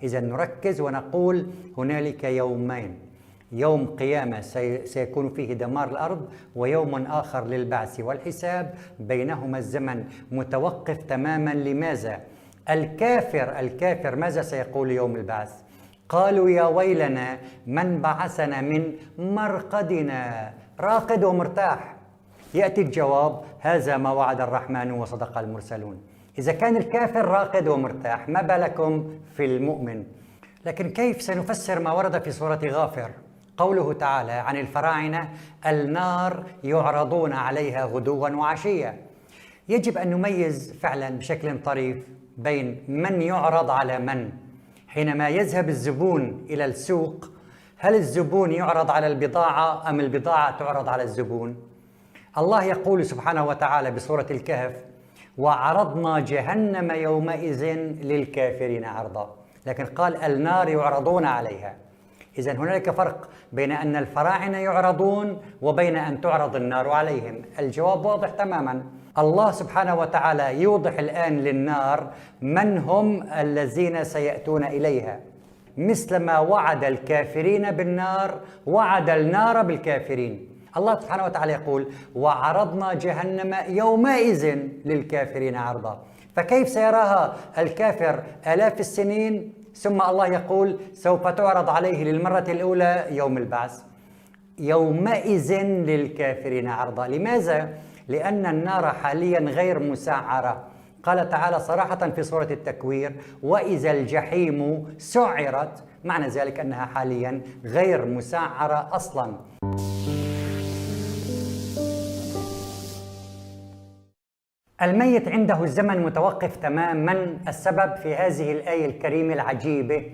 إذا نركز ونقول هنالك يومين، يوم قيامة سيكون فيه دمار الأرض، ويوم آخر للبعث والحساب، بينهما الزمن متوقف تماما. لماذا؟ الكافر ماذا سيقول يوم البعث؟ قالوا يا ويلنا من بعثنا من مرقدنا، راقد ومرتاح. يأتي الجواب هذا ما وعد الرحمن وصدق المرسلون. إذا كان الكافر راقد ومرتاح، ما بالكم في المؤمن؟ لكن كيف سنفسر ما ورد في سورة غافر؟ قوله تعالى عن الفراعنة: النار يعرضون عليها غدوا وعشيا. يجب أن نميز فعلا بشكل طريف بين من يعرض على من. حينما يذهب الزبون إلى السوق، هل الزبون يعرض على البضاعة أم البضاعة تعرض على الزبون؟ الله يقول سبحانه وتعالى بسورة الكهف: وعرضنا جهنم يومئذ للكافرين عرضا. لكن قال النار يعرضون عليها. إذن هنالك فرق بين أن الفراعنة يعرضون وبين أن تعرض النار عليهم. الجواب واضح تماما. الله سبحانه وتعالى يوضح الآن للنار من هم الذين سيأتون إليها، مثل ما وعد الكافرين بالنار وعد النار بالكافرين. الله سبحانه وتعالى يقول: وعرضنا جهنم يومئذ للكافرين عرضا. فكيف سيراها الكافر آلاف السنين، ثم الله يقول سوف تعرض عليه للمرة الأولى يوم البعث؟ يومئذ للكافرين عرضا. لماذا؟ لأن النار حاليا غير مسعرة. قال تعالى صراحة في سورة التكوير: وإذا الجحيم سعرت. معنى ذلك أنها حاليا غير مسعرة أصلا. الميت عنده الزمن متوقف تماما. السبب في هذه الآية الكريمة العجيبة: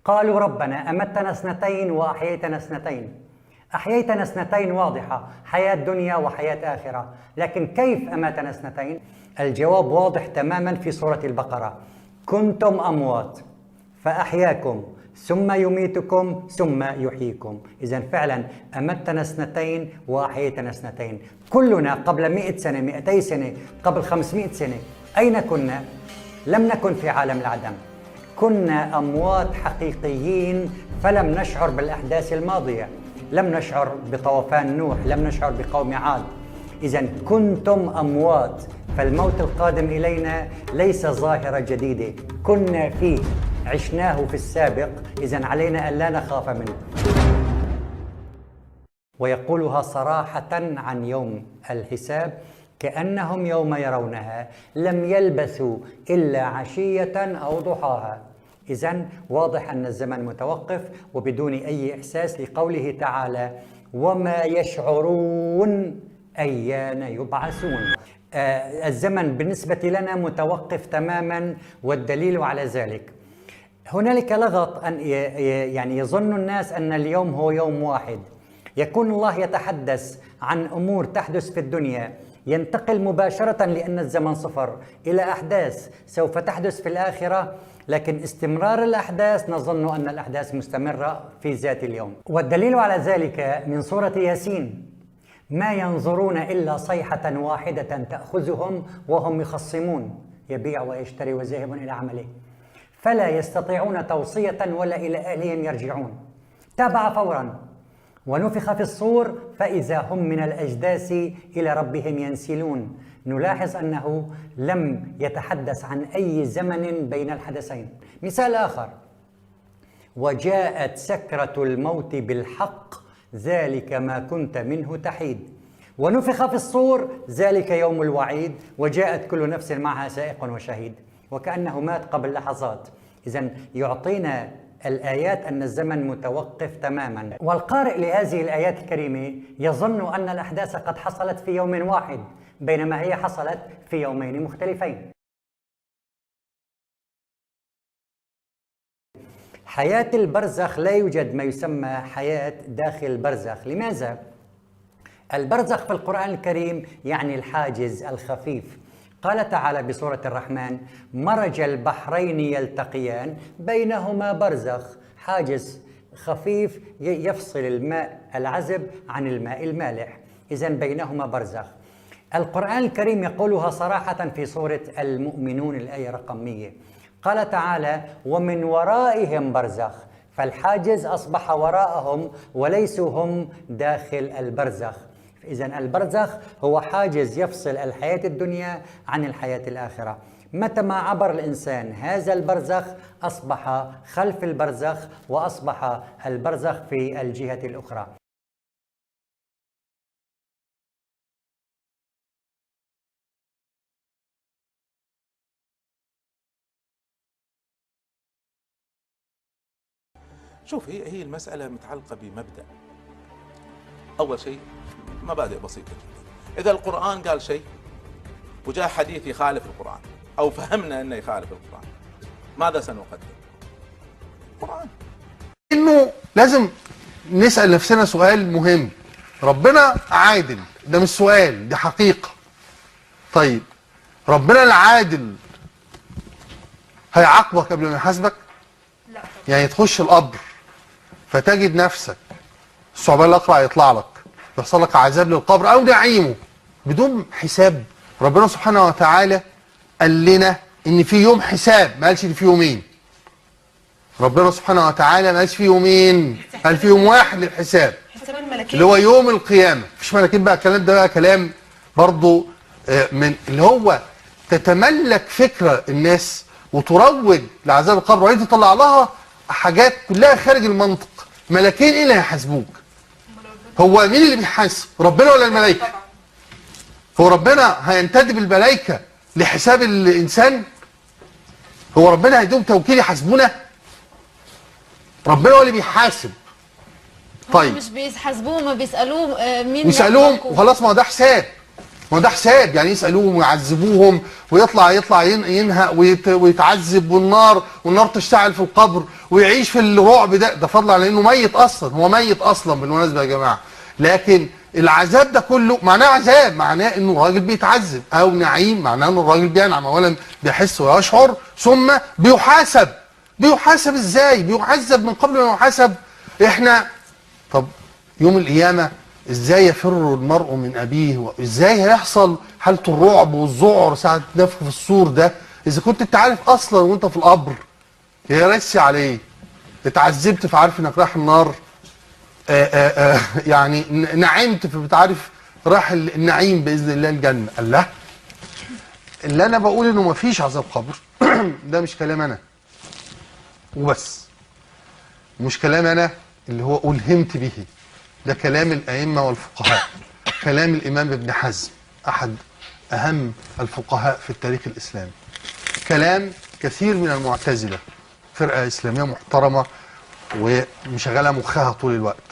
قالوا ربنا أمتنا اثنتين وأحييتنا اثنتين. أحييتنا اثنتين واضحة، حياة دنيا وحياة آخرة، لكن كيف أماتنا اثنتين؟ الجواب واضح تماما في سورة البقرة: كنتم أموات فأحياكم ثم يميتكم ثم يحييكم. إذن فعلا أمتنا اثنتين وأحييتنا اثنتين. كلنا قبل 100 سنة، 200 سنة، قبل 500 سنة أين كنا؟ لم نكن في عالم العدم، كنا أموات حقيقيين، فلم نشعر بالأحداث الماضية، لم نشعر بطوفان نوح، لم نشعر بقوم عاد. إذن كنتم أموات، فالموت القادم إلينا ليس ظاهرة جديدة، كنا فيه، عشناه في السابق، إذن علينا أن لا نخاف منه. ويقولها صراحة عن يوم الحساب: كأنهم يوم يرونها لم يلبثوا إلا عشية أو ضحاها. إذن واضح أن الزمن متوقف وبدون أي إحساس، لقوله تعالى: وما يشعرون أيان يبعثون. الزمن بالنسبة لنا متوقف تماما، والدليل على ذلك هنالك لغط أن يعني يظن الناس أن اليوم هو يوم واحد. يكون الله يتحدث عن أمور تحدث في الدنيا، ينتقل مباشرة لأن الزمن صفر إلى أحداث سوف تحدث في الآخرة، لكن استمرار الأحداث نظن أن الأحداث مستمرة في ذات اليوم. والدليل على ذلك من سورة ياسين: ما ينظرون إلا صيحة واحدة تأخذهم وهم يخصمون، يبيع ويشتري وذاهب إلى عمله، فلا يستطيعون توصية ولا إلى أهلهم يرجعون. تابع فورا: ونفخ في الصور فإذا هم من الأجداث إلى ربهم ينسلون. نلاحظ أنه لم يتحدث عن أي زمن بين الحدثين. مثال آخر: وجاءت سكرة الموت بالحق ذلك ما كنت منه تحيد. ونفخ في الصور ذلك يوم الوعيد، وجاءت كل نفس معها سائق وشهيد. وكأنه مات قبل لحظات. إذن يعطينا الآيات أن الزمن متوقف تماما. والقارئ لهذه الآيات الكريمة يظن أن الأحداث قد حصلت في يوم واحد، بينما هي حصلت في يومين مختلفين. حياة البرزخ لا يوجد ما يسمى حياة داخل البرزخ. لماذا؟ البرزخ في القرآن الكريم يعني الحاجز الخفيف. قال تعالى بسورة الرحمن: مرج البحرين يلتقيان بينهما برزخ، حاجز خفيف يفصل الماء العذب عن الماء المالح، إذن بينهما برزخ. القرآن الكريم يقولها صراحة في سورة المؤمنون الآية رقم 100: قال تعالى: ومن ورائهم برزخ، فالحاجز أصبح وراءهم وليسوا هم داخل البرزخ. إذن البرزخ هو حاجز يفصل الحياة الدنيا عن الحياة الآخرة. متى ما عبر الإنسان هذا البرزخ أصبح خلف البرزخ، وأصبح البرزخ في الجهة الأخرى. شوف، هي المسألة متعلقة بمبدأ. أول شيء مبادئ بسيطة جدا. إذا القرآن قال شيء وجاء حديث يخالف القرآن أو فهمنا أنه يخالف القرآن، ماذا سنقدم؟ القرآن. إنه لازم نسأل نفسنا سؤال مهم. ربنا عادل، ده مش سؤال، دي حقيقة. طيب ربنا العادل هيعاقبك قبل ما يحاسبك؟ لا. يعني تخش القبر فتجد نفسك الثعبان الأقرع يطلع لك، يحصل لك عذاب للقبر أو نعيمه بدون حساب. ربنا سبحانه وتعالى قال لنا إن في يوم حساب، ما قالش إن في يومين. ربنا سبحانه وتعالى ما قالش في يومين، قال في يوم واحد للحساب، حساب الملكين اللي هو يوم القيامة. مفيش ملاكين بقى، الكلام ده بقى كلام برضو من اللي هو تتملك فكرة الناس وتروج لعذاب القبر، وانت تطلع لها حاجات كلها خارج المنطق. ملاكين ايه اللي هيحاسبوك؟ هو مين اللي بيحاسب؟ ربنا ولا الملائكة؟ هو ربنا هينتدب الملائكة لحساب الإنسان؟ هو ربنا هيدوم توكيل يحاسبونا؟ ربنا هو اللي بيحاسب. طيب مش بيحاسبوه، ما بيسألوه مين يسألوهم وخلاص. ما هو ده حساب، ما هو ده حساب. يعني يسألوهم ويعذبوهم ويطلع ينهق ويتعذب، والنار تشتعل في القبر ويعيش في الرعب ده فضلا على انه ميت اصلا. هو ميت اصلا بالمناسبة يا جماعة. لكن العذاب ده كله معناه عذاب، معناه انه الراجل بيتعذب، او نعيم معناه انه الراجل بينعم. اولا بيحس ويشعر، ثم بيحاسب. بيحاسب ازاي؟ بيعذب من قبل ما يحاسب. احنا طب يوم القيامة ازاي يفر المرء من ابيه؟ وازاي هيحصل حالة الرعب والذعر ساعة نفخ في الصور ده اذا كنت انت عارف اصلا وانت في القبر يا رسي عليه اتعذبت فعارف انك رايح النار، يعني نعمت فبتعرف راح النعيم باذن الله الجنة. الله، اللي انا بقول انه مفيش عذاب قبر ده مش كلام انا وبس، مش كلام انا اللي هو ألهمت به، ده كلام الأئمة والفقهاء، كلام الإمام ابن حزم أحد أهم الفقهاء في التاريخ الإسلامي، كلام كثير من المعتزلة، فرقة إسلامية محترمة ومشغلة مخها طول الوقت.